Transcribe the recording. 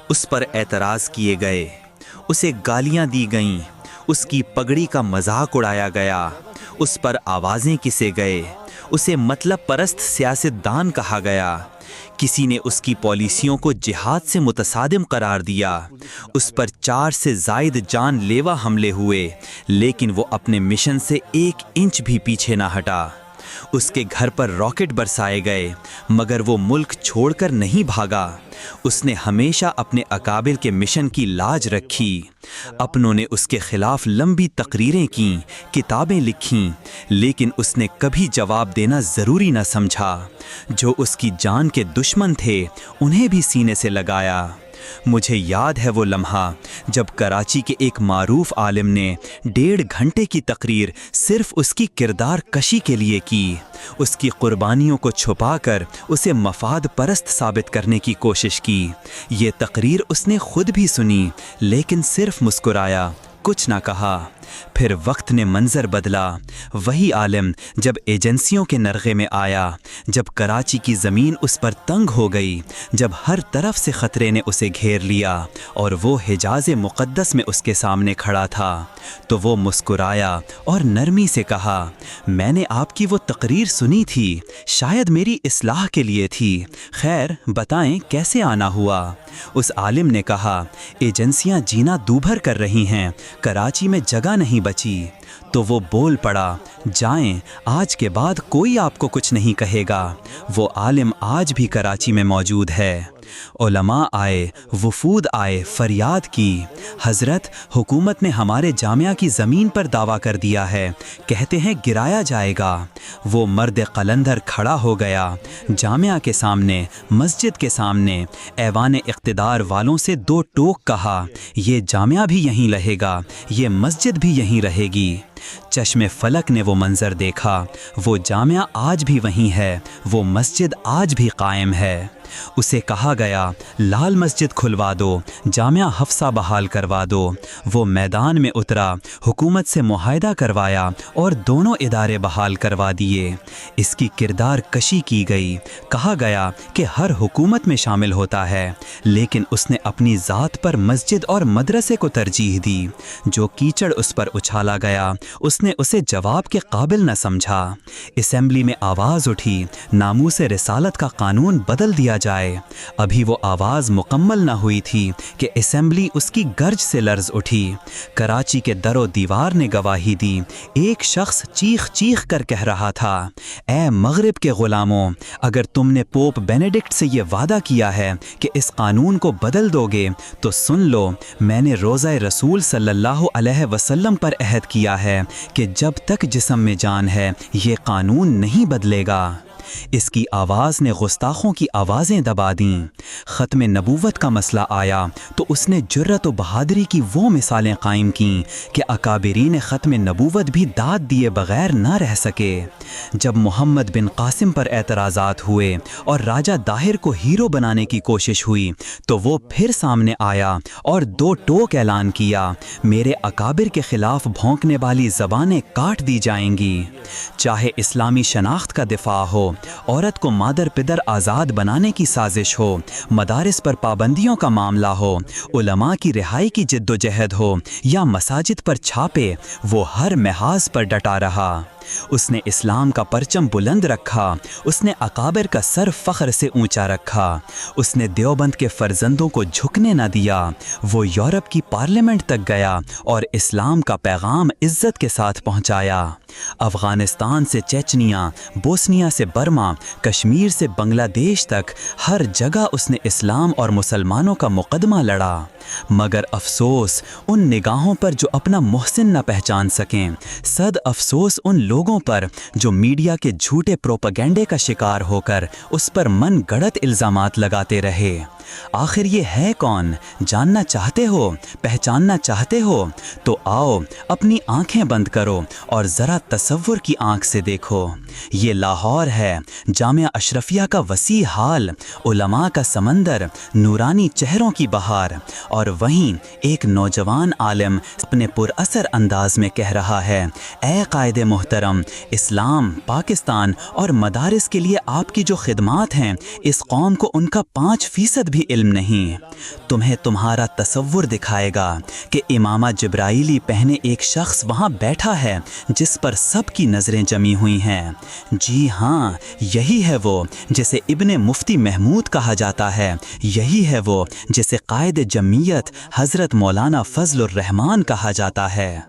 اس پر اعتراض کیے گئے، اسے گالیاں دی گئیں، اس کی پگڑی کا مذاق اڑایا گیا، اس پر آوازیں کسے گئے، اسے مطلب پرست سیاست دان کہا گیا، کسی نے اس کی پالیسیوں کو جہاد سے متصادم قرار دیا، اس پر 4 سے زائد جان لیوا حملے ہوئے، لیکن وہ اپنے مشن سے 1 انچ بھی پیچھے نہ ہٹا۔ اس کے گھر پر راکٹ برسائے گئے، مگر وہ ملک چھوڑ کر نہیں بھاگا۔ اس نے ہمیشہ اپنے اکابر کے مشن کی لاج رکھی۔ اپنوں نے اس کے خلاف لمبی تقریریں کیں، کتابیں لکھیں، لیکن اس نے کبھی جواب دینا ضروری نہ سمجھا۔ جو اس کی جان کے دشمن تھے، انہیں بھی سینے سے لگایا۔ مجھے یاد ہے وہ لمحہ جب کراچی کے ایک معروف عالم نے 1.5 گھنٹے کی تقریر صرف اس کی کردار کشی کے لیے کی، اس کی قربانیوں کو چھپا کر اسے مفاد پرست ثابت کرنے کی کوشش کی۔ یہ تقریر اس نے خود بھی سنی، لیکن صرف مسکرایا، کچھ نہ کہا۔ پھر وقت نے منظر بدلا۔ وہی عالم جب ایجنسیوں کے نرغے میں آیا، جب کراچی کی زمین اس پر تنگ ہو گئی، جب ہر طرف سے خطرے نے اسے گھیر لیا اور وہ حجاز مقدس میں اس کے سامنے کھڑا تھا، تو وہ مسکرایا اور نرمی سے کہا، میں نے آپ کی وہ تقریر سنی تھی، شاید میری اصلاح کے لیے تھی، خیر بتائیں کیسے آنا ہوا؟ اس عالم نے کہا، ایجنسیاں جینا دوبھر کر رہی ہیں، کراچی میں جگہ نہیں بچی۔ تو وہ بول پڑا، جائیں، آج کے بعد کوئی آپ کو کچھ نہیں کہے گا۔ وہ عالم آج بھی کراچی میں موجود ہے۔ علماء آئے، وفود آئے، فریاد کی، حضرت حکومت نے ہمارے جامعہ کی زمین پر دعویٰ کر دیا ہے، کہتے ہیں گرایا جائے گا۔ وہ مرد قلندر کھڑا ہو گیا، جامعہ کے سامنے، مسجد کے سامنے، ایوان اقتدار والوں سے 2 ٹوک کہا، یہ جامعہ بھی یہیں رہے گا، یہ مسجد بھی یہیں رہے گی۔ چشم فلک نے وہ منظر دیکھا، وہ جامعہ آج بھی وہیں ہے، وہ مسجد آج بھی قائم ہے۔ اسے کہا گیا، لال مسجد کھلوا دو، جامعہ حفصہ بحال کروا دو۔ وہ میدان میں اترا، حکومت سے معاہدہ کروایا اور دونوں ادارے بحال کروا دیے۔ اس کی کردار کشی کی گئی، کہا گیا کہ ہر حکومت میں شامل ہوتا ہے، لیکن اس نے اپنی ذات پر مسجد اور مدرسے کو ترجیح دی۔ جو کیچڑ اس پر اچھالا گیا، اس نے اسے جواب کے قابل نہ سمجھا۔ اسمبلی میں آواز اٹھی، ناموس رسالت کا قانون بدل دیا جائے۔ ابھی وہ آواز مکمل نہ ہوئی تھی کہ اسمبلی اس کی گرج سے لرز اٹھی۔ کراچی کے در و دیوار نے گواہی دی۔ ایک شخص چیخ چیخ کر کہہ رہا تھا، اے مغرب کے غلاموں، اگر تم نے پوپ بینیڈکٹ سے یہ وعدہ کیا ہے کہ اس قانون کو بدل دو گے تو سن لو، میں نے روزہ رسول صلی اللہ علیہ وسلم پر عہد کیا ہے کہ جب تک جسم میں جان ہے یہ قانون نہیں بدلے گا۔ اس کی آواز نے گستاخوں کی آوازیں دبا دیں۔ ختم نبوت کا مسئلہ آیا تو اس نے جرأت و بہادری کی وہ مثالیں قائم کیں کہ اکابرین ختم نبوت بھی داد دیے بغیر نہ رہ سکے۔ جب محمد بن قاسم پر اعتراضات ہوئے اور راجہ داہر کو ہیرو بنانے کی کوشش ہوئی تو وہ پھر سامنے آیا اور 2 ٹوک اعلان کیا، میرے اکابر کے خلاف بھونکنے والی زبانیں کاٹ دی جائیں گی۔ چاہے اسلامی شناخت کا دفاع ہو، عورت کو مادر پدر آزاد بنانے کی سازش ہو، مدارس پر پابندیوں کا معاملہ ہو، علماء کی رہائی کی جد و جہد ہو یا مساجد پر چھاپے، وہ ہر محاذ پر ڈٹا رہا۔ اس نے اسلام کا پرچم بلند رکھا، اس نے اکابر کا سر فخر سے اونچا رکھا، اس نے دیوبند کے فرزندوں کو جھکنے نہ دیا۔ وہ یورپ کی پارلیمنٹ تک گیا اور اسلام کا پیغام عزت کے ساتھ پہنچایا۔ افغانستان سے چیچنیا، بوسنیا سے برما، کشمیر سے بنگلہ دیش تک ہر جگہ اس نے اسلام اور مسلمانوں کا مقدمہ لڑا۔ مگر افسوس ان نگاہوں پر جو اپنا محسن نہ پہچان سکیں، صد افسوس ان لوگوں پر جو میڈیا کے جھوٹے پروپیگنڈے کا شکار ہو کر اس پر من گڑت الزامات لگاتے رہے۔ آخر یہ ہے کون؟ جاننا چاہتے ہو، پہچاننا چاہتے ہو؟ تو آؤ اپنی آنکھیں بند کرو اور ذرا تصور کی آنکھ سے دیکھو۔ یہ لاہور ہے، جامعہ اشرفیہ کا وسیع حال، علماء کا سمندر، نورانی چہروں کی بہار، اور وہیں ایک نوجوان عالم اپنے پر اثر انداز میں کہہ رہا ہے، اے قائد محترم، اسلام، پاکستان اور مدارس کے لیے آپ کی جو خدمات ہیں، اس قوم کو ان کا 5% بھی علم نہیں۔ تمہیں تمہارا تصور دکھائے گا کہ امامہ جبرائیلی پہنے ایک شخص وہاں بیٹھا ہے جس پر سب کی نظریں جمی ہوئی ہیں۔ جی ہاں، یہی ہے وہ جسے ابن مفتی محمود کہا جاتا ہے، یہی ہے وہ جسے قائد جمعیت حضرت مولانا فضل الرحمان کہا جاتا ہے۔